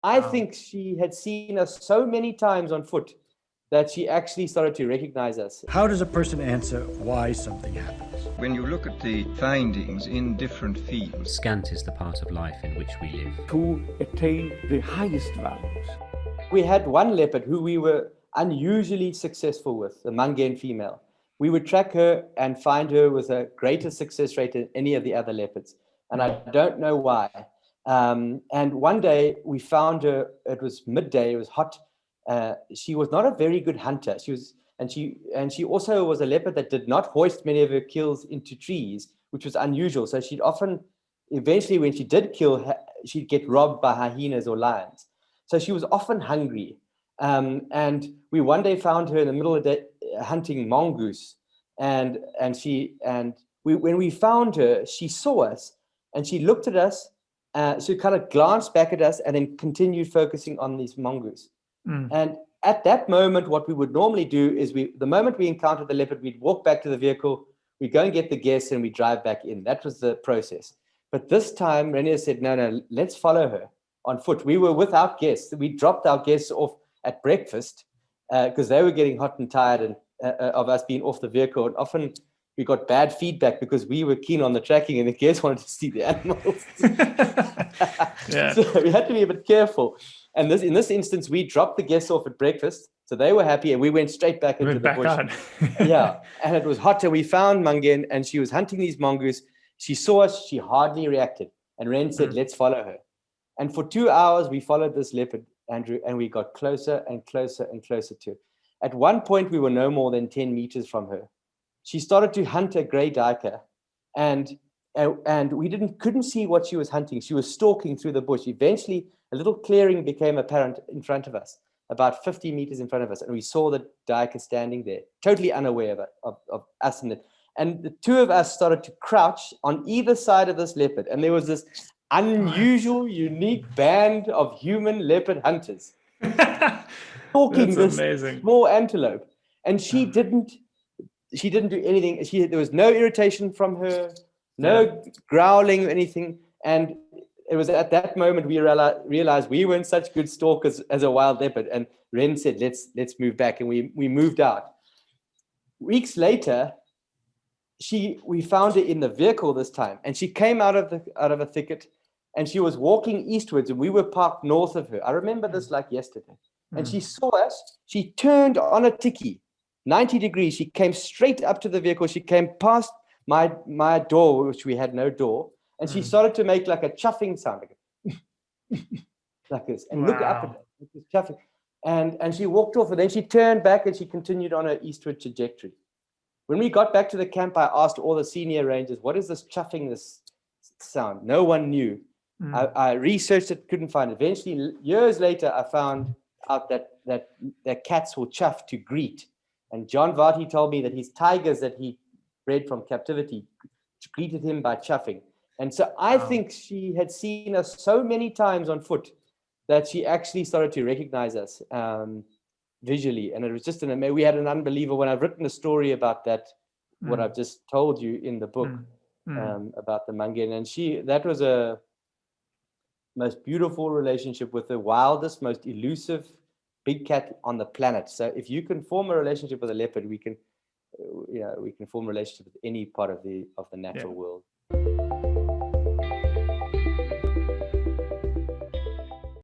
I think she had seen us so many times on foot that she actually started to recognize us. How does a person answer why something happens? When you look at the findings in different fields, scant is the part of life in which we live. To attain the highest values. We had one leopard who we were unusually successful with, the Mangane female. We would track her and find her with a greater success rate than any of the other leopards. And I don't know why. And one day we found her, it was midday, it was hot. She was not a very good hunter. She also was a leopard that did not hoist many of her kills into trees, which was unusual. So she'd often, eventually when she did kill, she'd get robbed by hyenas or lions. So she was often hungry. And we one day found her in the middle of the day hunting mongoose. And when we found her, she saw us and she looked at us. She kind of glanced back at us and then continued focusing on these mongoose. And at that moment, what we would normally do is the moment we encountered the leopard, we'd walk back to the vehicle, we'd go and get the guests and we drive back in. That was the process. But this time, Renier said, no, let's follow her on foot. We were without guests. We dropped our guests off at breakfast because they were getting hot and tired of us being off the vehicle. And often we got bad feedback because we were keen on the tracking and the guests wanted to see the animals. So we had to be a bit careful. And in this instance, we dropped the guests off at breakfast. So they were happy and we went straight back into the bush. Yeah. And it was hot. And we found Mangane and she was hunting these mongoose. She saw us. She hardly reacted. And Ren said, let's follow her. And for 2 hours, we followed this leopard, Andrew, and we got closer and closer and closer to it. At one point, we were no more than 10 meters from her. She started to hunt a gray duiker, and we couldn't see what she was hunting. She was stalking through the bush. Eventually, a little clearing became apparent in front of us, about 50 meters in front of us, and we saw the duiker standing there, totally unaware of us. And the two of us started to crouch on either side of this leopard, and there was this unusual, unique band of human leopard hunters stalking this small antelope, and she didn't do anything. There was no irritation from her, no growling or anything. And it was at that moment we realized we weren't such good stalkers as a wild leopard. And Ren said, let's move back. And we moved out. Weeks later, we found her in the vehicle this time. And she came out of a thicket and she was walking eastwards and we were parked north of her. I remember this like yesterday. And she saw us. She turned on a tikkie. 90 degrees. She came straight up to the vehicle. She came past my door, which we had no door, and she started to make like a chuffing sound, like this, and look up at it. It was chuffing, and she walked off, and then she turned back and she continued on her eastward trajectory. When we got back to the camp, I asked all the senior rangers, "What is this chuffing? This sound?" No one knew. I researched it, couldn't find it. Eventually, years later, I found out that cats will chuff to greet. And John Varty told me that his tigers that he bred from captivity greeted him by chuffing. And so I think she had seen us so many times on foot that she actually started to recognize us visually. And it was just we had an unbelievable, when I've written a story about that, what I've just told you in the book about the Mangane. And that was a most beautiful relationship with the wildest, most elusive big cat on the planet. So if you can form a relationship with a leopard, we can form a relationship with any part of the natural world.